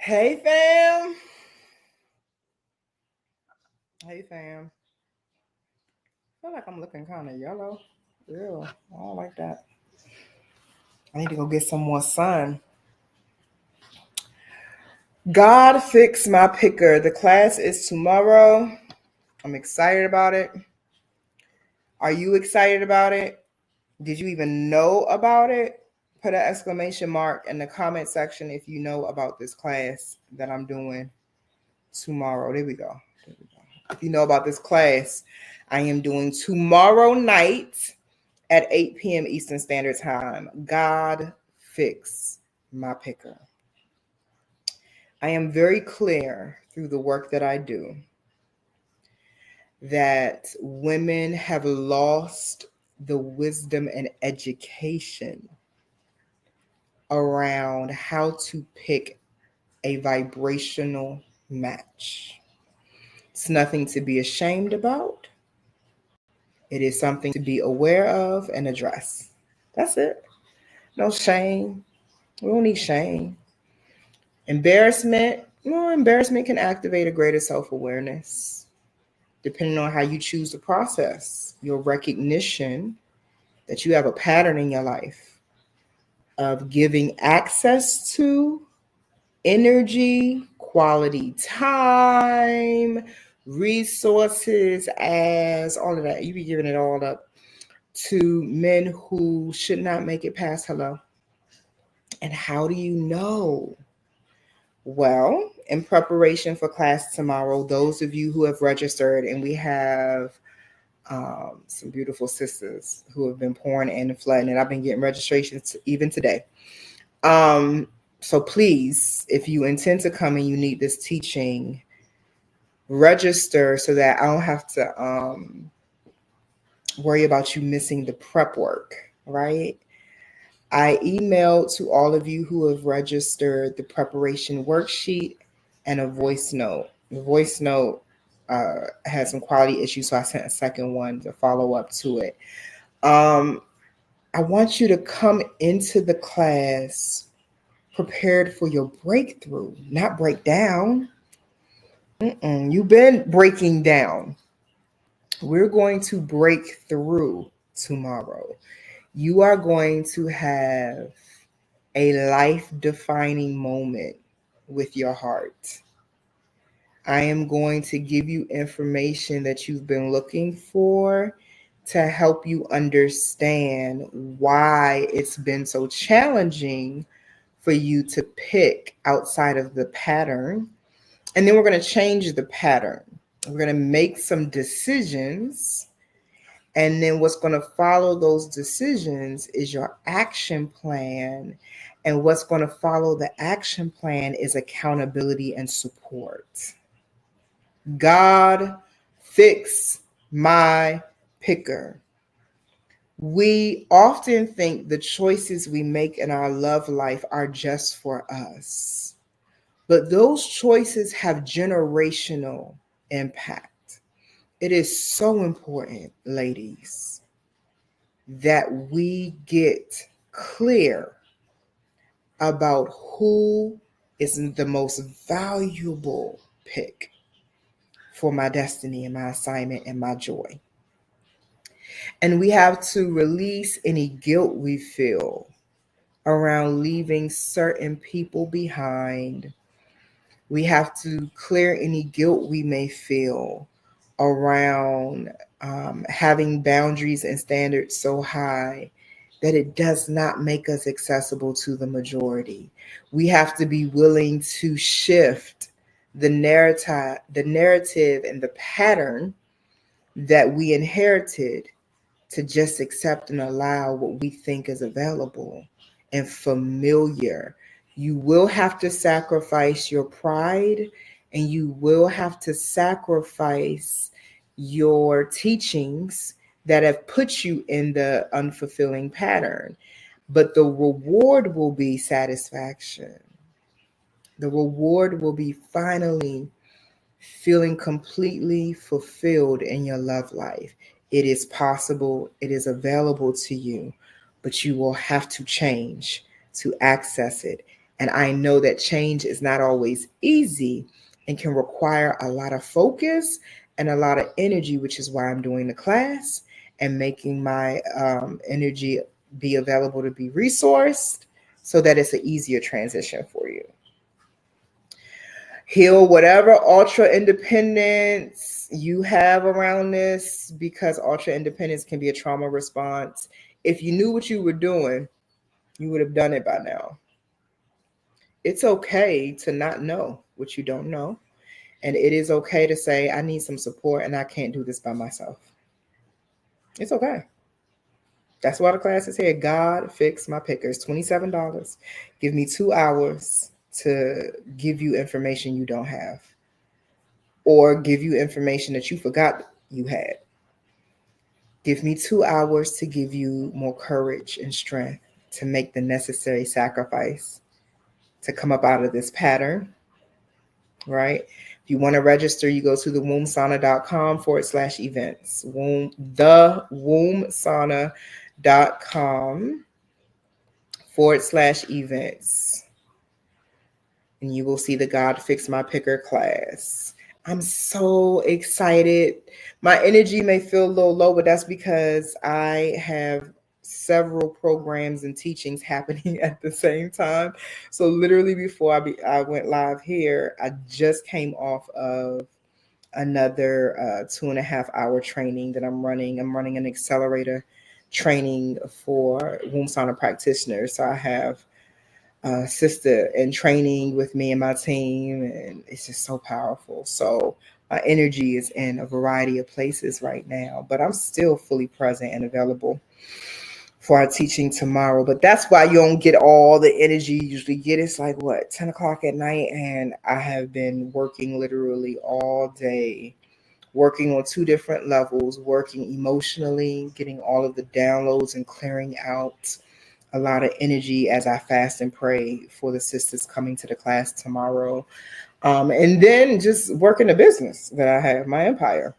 Hey fam. Hey fam. I feel like I'm looking kind of yellow. Ew, I don't like that. I need to go get some more sun. God fix my picker. The class is tomorrow. I'm excited about it. Are you excited about it? Did you even know about it? Put an exclamation mark in the comment section if you know about this class that I'm doing tomorrow. There we go. If you know about this class, I am doing tomorrow night at 8 p.m. Eastern Standard Time. God fix my picker. I am very clear through the work that I do that women have lost the wisdom and education around how to pick a vibrational match. It's nothing to be ashamed about. It is something to be aware of and address. That's it. No shame. We don't need shame. Embarrassment can activate a greater self-awareness, depending on how you choose to process your recognition that you have a pattern in your life of giving access to energy, quality time, resources, as all of that. You be giving it all up to men who should not make it past hello. And how do you know? Well, in preparation for class tomorrow, those of you who have registered, and we have some beautiful sisters who have been pouring in and flooding, and I've been getting registrations even today. So please, if you intend to come and you need this teaching, register so that I don't have to worry about you missing the prep work, right? I emailed to all of you who have registered the preparation worksheet and a voice note. The voice note had some quality issues, so I sent a second one to follow up to it. I want you to come into the class prepared for your breakthrough, not break down. You've been breaking down. We're going to break through tomorrow. You are going to have a life-defining moment with your heart. I am going to give you information that you've been looking for to help you understand why it's been so challenging for you to pick outside of the pattern. And then we're going to change the pattern. We're going to make some decisions. And then what's going to follow those decisions is your action plan. And what's going to follow the action plan is accountability and support. God fix my picker. We often think the choices we make in our love life are just for us, but those choices have generational impact. It is so important, ladies, that we get clear about who is the most valuable pick for my destiny and my assignment and my joy. And we have to release any guilt we feel around leaving certain people behind. We have to clear any guilt we may feel around having boundaries and standards so high that it does not make us accessible to the majority. We have to be willing to shift the narrative and the pattern that we inherited to just accept and allow what we think is available and familiar. You will have to sacrifice your pride, and you will have to sacrifice your teachings that have put you in the unfulfilling pattern. But the reward will be satisfaction. The reward will be finally feeling completely fulfilled in your love life. It is possible, it is available to you, but you will have to change to access it And I know that change is not always easy and can require a lot of focus and a lot of energy, which is why I'm doing the class and making my energy be available to be resourced so that it's an easier transition for you. Heal whatever ultra independence you have around this, because ultra independence can be a trauma response. If you knew what you were doing, you would have done it by now. It's okay to not know what you don't know. And it is okay to say, I need some support and I can't do this by myself. It's okay. That's why the class is here. God Fix My Pickers, $27. Give me 2 hours to give you information you don't have, or give you information that you forgot you had. Give me 2 hours to give you more courage and strength to make the necessary sacrifice to come up out of this pattern, right? If you want to register, you go to thewombsauna.com/events. Thewombsauna.com/events. And you will see the God Fix My Picker class. I'm so excited. My energy may feel a little low, but that's because I have several programs and teachings happening at the same time. So literally before I went live here, I just came off of another 2.5 hour training that I'm running. I'm running an accelerator training for womb sauna practitioners. So I have sister in training with me and my team, and it's just so powerful. So my energy is in a variety of places right now, but I'm still fully present and available for our teaching tomorrow. But that's why you don't get all the energy you usually get. It's like 10 o'clock at night, and I have been working literally all day, working on 2 different levels, working emotionally, getting all of the downloads and clearing out a lot of energy as I fast and pray for the sisters coming to the class tomorrow. And then just working the business that I have, my empire.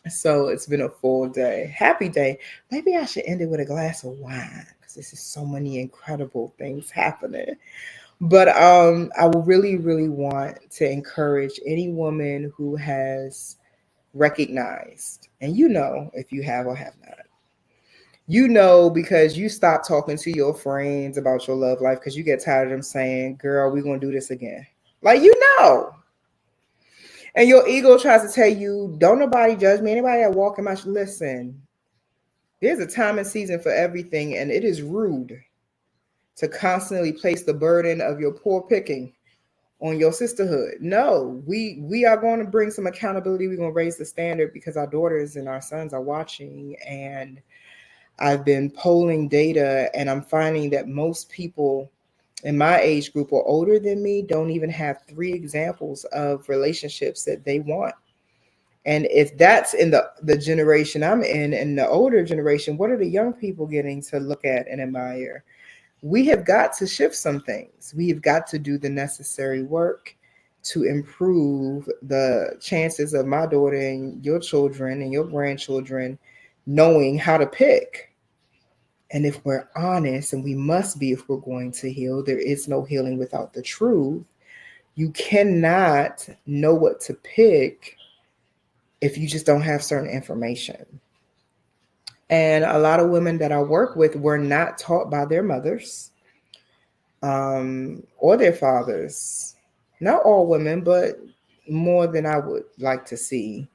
So it's been a full day. Happy day. Maybe I should end it with a glass of wine because this is so many incredible things happening. But I really, really want to encourage any woman who has recognized, and if you have or have not, because you stop talking to your friends about your love life because you get tired of them saying, girl, we're going to do this again. Like, And your ego tries to tell you, don't nobody judge me. Anybody that walk in my listen, there's a time and season for everything, and it is rude to constantly place the burden of your poor picking on your sisterhood. No, we are going to bring some accountability. We're going to raise the standard because our daughters and our sons are watching. And I've been polling data, and I'm finding that most people in my age group or older than me don't even have 3 examples of relationships that they want. And if that's in the generation I'm in the older generation, what are the young people getting to look at and admire? We have got to shift some things. We have got to do the necessary work to improve the chances of my daughter and your children and your grandchildren knowing how to pick. And if we're honest, and we must be if we're going to heal, there is no healing without the truth. You cannot know what to pick if you just don't have certain information. And a lot of women that I work with were not taught by their mothers or their fathers. Not all women, but more than I would like to see.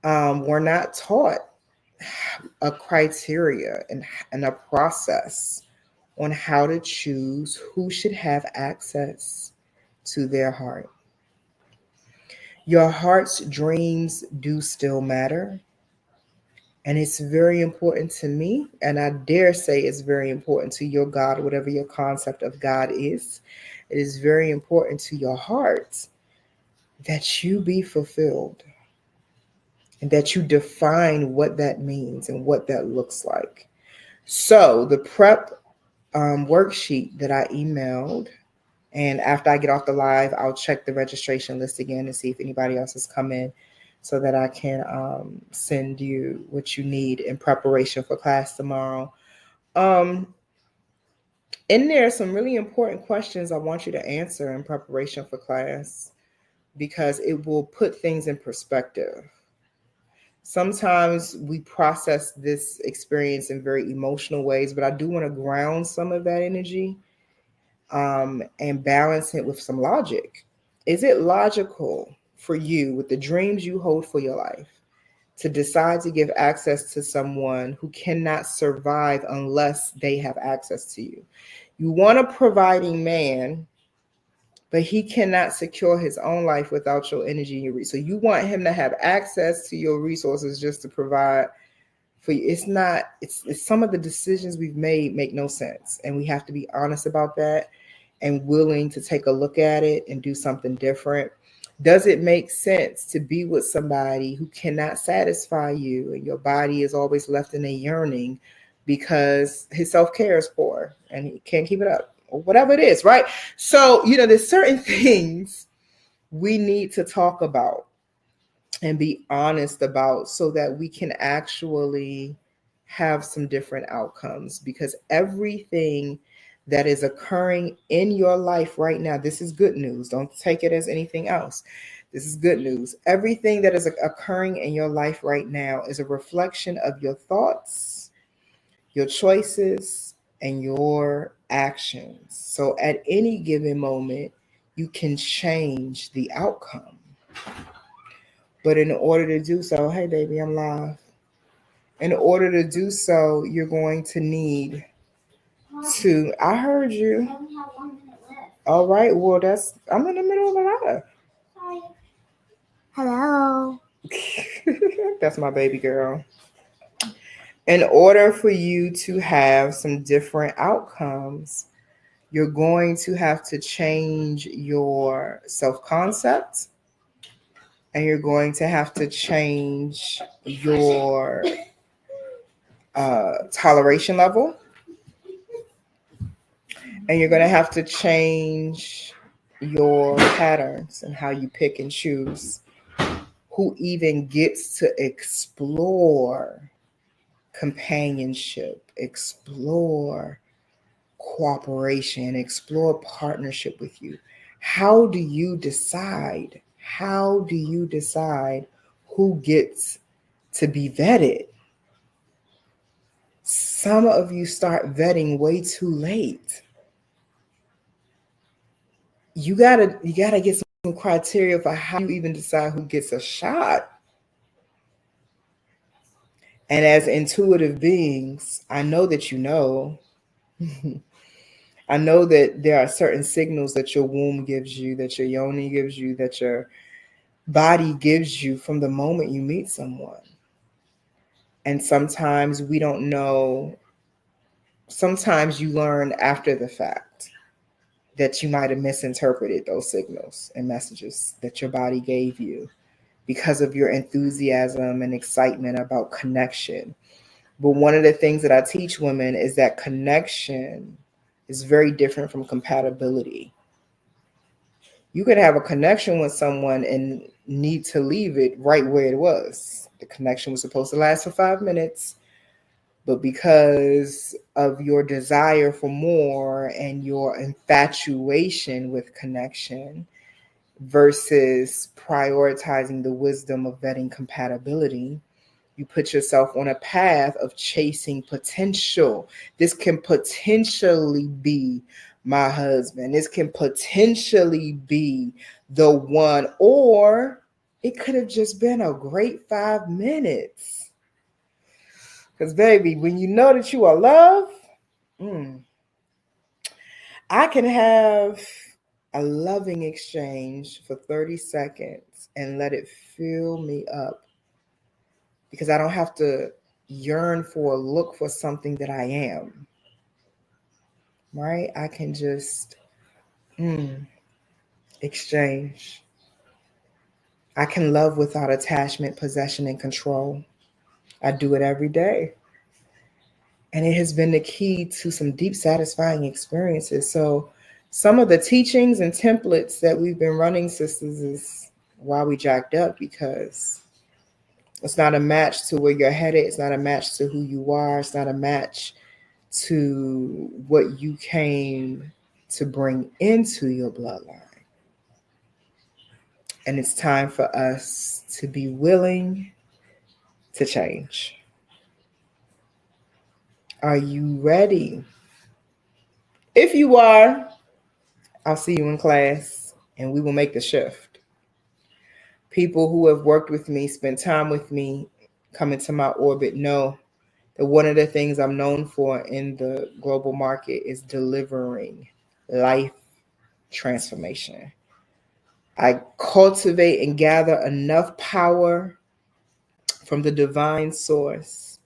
Were not taught a criteria and a process on how to choose who should have access to their heart. Your heart's dreams do still matter. And it's very important to me. And I dare say it's very important to your God, whatever your concept of God is. It is very important to your heart that you be fulfilled and that you define what that means and what that looks like. So the prep worksheet that I emailed, and after I get off the live, I'll check the registration list again and see if anybody else has come in so that I can send you what you need in preparation for class tomorrow. And there are some really important questions I want you to answer in preparation for class because it will put things in perspective. Sometimes we process this experience in very emotional ways, but I do want to ground some of that energy and balance it with some logic. Is it logical for you, with the dreams you hold for your life, to decide to give access to someone who cannot survive unless they have access to you? You want a providing man, but he cannot secure his own life without your energy and your resources. So you want him to have access to your resources just to provide for you. It's not, it's some of the decisions we've made make no sense. And we have to be honest about that and willing to take a look at it and do something different. Does it make sense to be with somebody who cannot satisfy you and your body is always left in a yearning because his self-care is poor and he can't keep it up or whatever it is, right? So, there's certain things we need to talk about and be honest about so that we can actually have some different outcomes, because everything that is occurring in your life right now, this is good news. Don't take it as anything else. This is good news. Everything that is occurring in your life right now is a reflection of your thoughts, your choices, and your actions. So at any given moment, you can change the outcome. But in order to do so, hey baby, I'm live. In order to do so, you're going to need to. I heard you. I only have 1 minute left. All right. Well, I'm in the middle of a live. Sorry. Hello. That's my baby girl. In order for you to have some different outcomes, you're going to have to change your self-concept, and you're going to have to change your toleration level, and you're going to have to change your patterns and how you pick and choose who even gets to explore companionship, explore cooperation, explore partnership with you. How do you decide? How do you decide who gets to be vetted? Some of you start vetting way too late. You gotta get some criteria for how you even decide who gets a shot. And as intuitive beings, I know that you know. I know that there are certain signals that your womb gives you, that your yoni gives you, that your body gives you from the moment you meet someone. And sometimes we don't know. Sometimes you learn after the fact that you might have misinterpreted those signals and messages that your body gave you because of your enthusiasm and excitement about connection. But one of the things that I teach women is that connection is very different from compatibility. You could have a connection with someone and need to leave it right where it was. The connection was supposed to last for 5 minutes, but because of your desire for more and your infatuation with connection versus prioritizing the wisdom of vetting compatibility, you put yourself on a path of chasing potential. This can potentially be my husband. This can potentially be the one, or it could have just been a great 5 minutes. Because, baby, when you know that you are loved, I can have a loving exchange for 30 seconds and let it fill me up, because I don't have to yearn for or look for something that I am, right? I can just exchange. I can love without attachment, possession, and control. I do it every day. And it has been the key to some deep, satisfying experiences. So some of the teachings and templates that we've been running, sisters, is why we jacked up, because it's not a match to where you're headed. It's not a match to who you are. It's not a match to what you came to bring into your bloodline. And it's time for us to be willing to change. Are you ready? If you are, I'll see you in class and we will make the shift. People who have worked with me, spent time with me, come into my orbit know that one of the things I'm known for in the global market is delivering life transformation. I cultivate and gather enough power from the divine source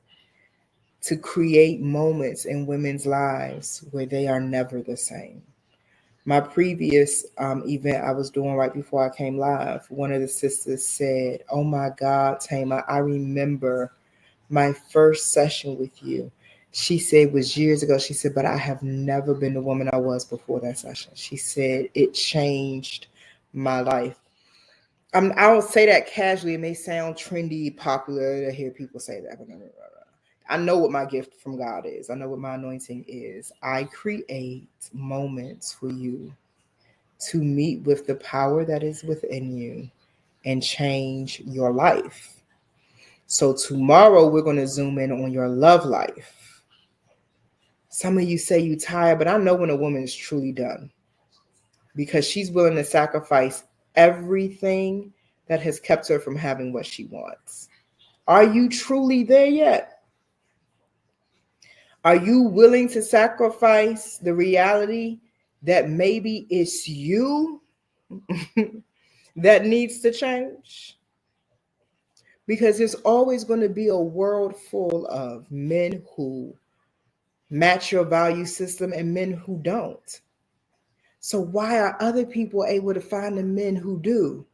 to create moments in women's lives where they are never the same. My previous event I was doing right before I came live, one of the sisters said, "Oh my God, Tama, I remember my first session with you." She said it was years ago. She said, "But I have never been the woman I was before that session." She said, "It changed my life." I don't say that casually. It may sound trendy, popular to hear people say that. But I know what my gift from God is. I know what my anointing is. I create moments for you to meet with the power that is within you and change your life. So tomorrow we're going to zoom in on your love life. Some of you say you're tired, but I know when a woman is truly done because she's willing to sacrifice everything that has kept her from having what she wants. Are you truly there yet? Are you willing to sacrifice the reality that maybe it's you that needs to change? Because there's always going to be a world full of men who match your value system and men who don't. So why are other people able to find the men who do,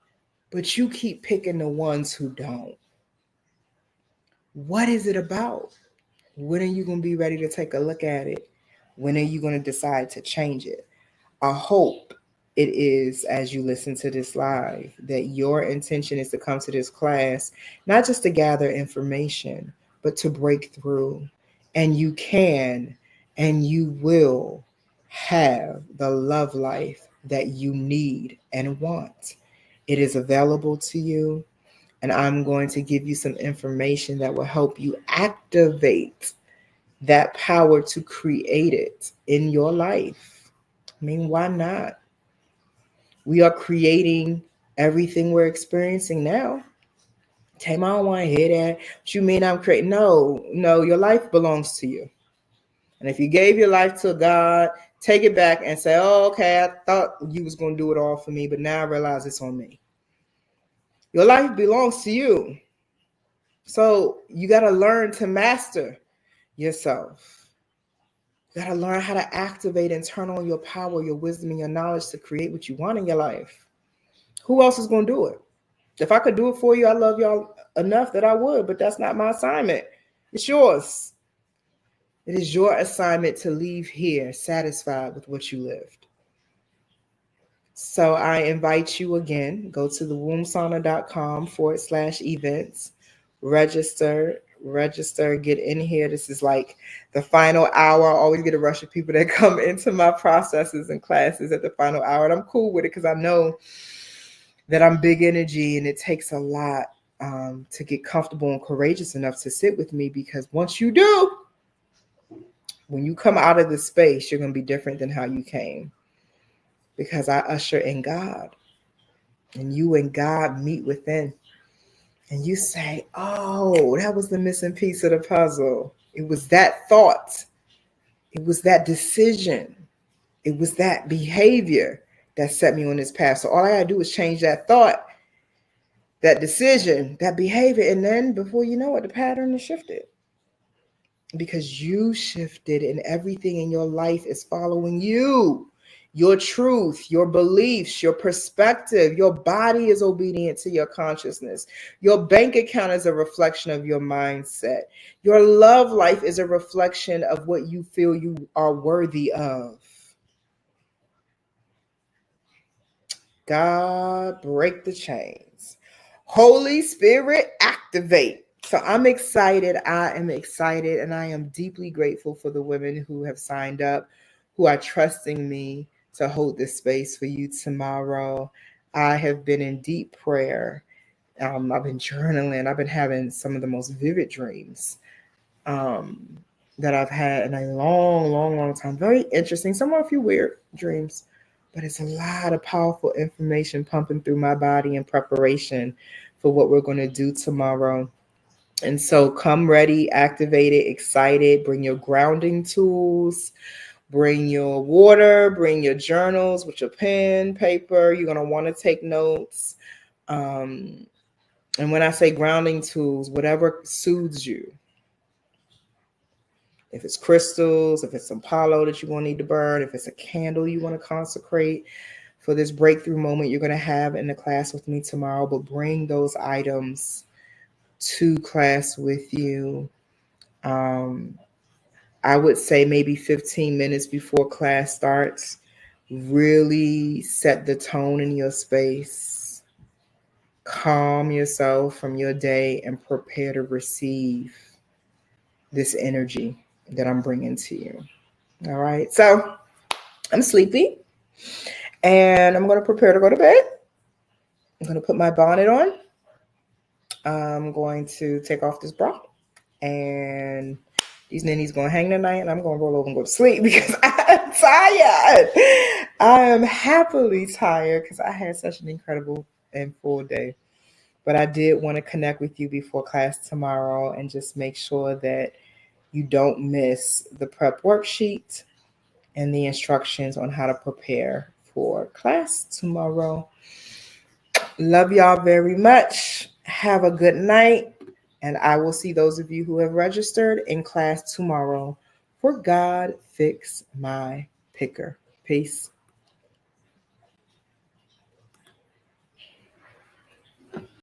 but you keep picking the ones who don't? What is it about? When are you going to be ready to take a look at it? When are you going to decide to change it? I hope it is, as you listen to this live, that your intention is to come to this class, not just to gather information, but to break through. And you can and you will have the love life that you need and want. It is available to you. And I'm going to give you some information that will help you activate that power to create it in your life. I mean, why not? We are creating everything we're experiencing now. Tam, I don't want to hear that. What you mean I'm creating? No, your life belongs to you. And if you gave your life to God, take it back and say, "Oh, okay, I thought you was going to do it all for me, but now I realize it's on me." Your life belongs to you. So you got to learn to master yourself. You got to learn how to activate and turn on your power, your wisdom, and your knowledge to create what you want in your life. Who else is going to do it? If I could do it for you, I love y'all enough that I would, but that's not my assignment. It's yours. It is your assignment to leave here satisfied with what you lived. So I invite you again, go to thewombsauna.com/events, register, get in here. This is like the final hour. I always get a rush of people that come into my processes and classes at the final hour. And I'm cool with it because I know that I'm big energy and it takes a lot to get comfortable and courageous enough to sit with me, because once you do, when you come out of the space, you're going to be different than how you came, because I usher in God and you and God meet within and you say, "Oh, that was the missing piece of the puzzle. It was that thought. It was that decision. It was that behavior that set me on this path. So all I got to do is change that thought, that decision, that behavior. And then before you know it, the pattern is shifted because you shifted and everything in your life is following you. Your truth, your beliefs, your perspective, your body is obedient to your consciousness. Your bank account is a reflection of your mindset. Your love life is a reflection of what you feel you are worthy of. God, break the chains. Holy Spirit, activate. So I'm excited. I am excited, and I am deeply grateful for the women who have signed up, who are trusting me to hold this space for you tomorrow. I have been in deep prayer. I've been journaling. I've been having some of the most vivid dreams that I've had in a long, long, long time. Very interesting. Some are a few weird dreams, but it's a lot of powerful information pumping through my body in preparation for what we're going to do tomorrow. And so come ready, activated, excited. Bring your grounding tools, bring your water, bring your journals with your pen, paper. You're going to want to take notes. And when I say grounding tools, whatever soothes you. If it's crystals, if it's some palo that you're going to need to burn, if it's a candle you want to consecrate for this breakthrough moment you're going to have in the class with me tomorrow, but bring those items to class with you. I would say maybe 15 minutes before class starts. Really set the tone in your space. Calm yourself from your day and prepare to receive this energy that I'm bringing to you. All right. So I'm sleepy and I'm going to prepare to go to bed. I'm going to put my bonnet on. I'm going to take off this bra and these ninnies going to hang tonight and I'm going to roll over and go to sleep because I'm tired. I am happily tired because I had such an incredible and full day. But I did want to connect with you before class tomorrow and just make sure that you don't miss the prep worksheet and the instructions on how to prepare for class tomorrow. Love y'all very much. Have a good night. And I will see those of you who have registered in class tomorrow for God Fix My Picker. Peace.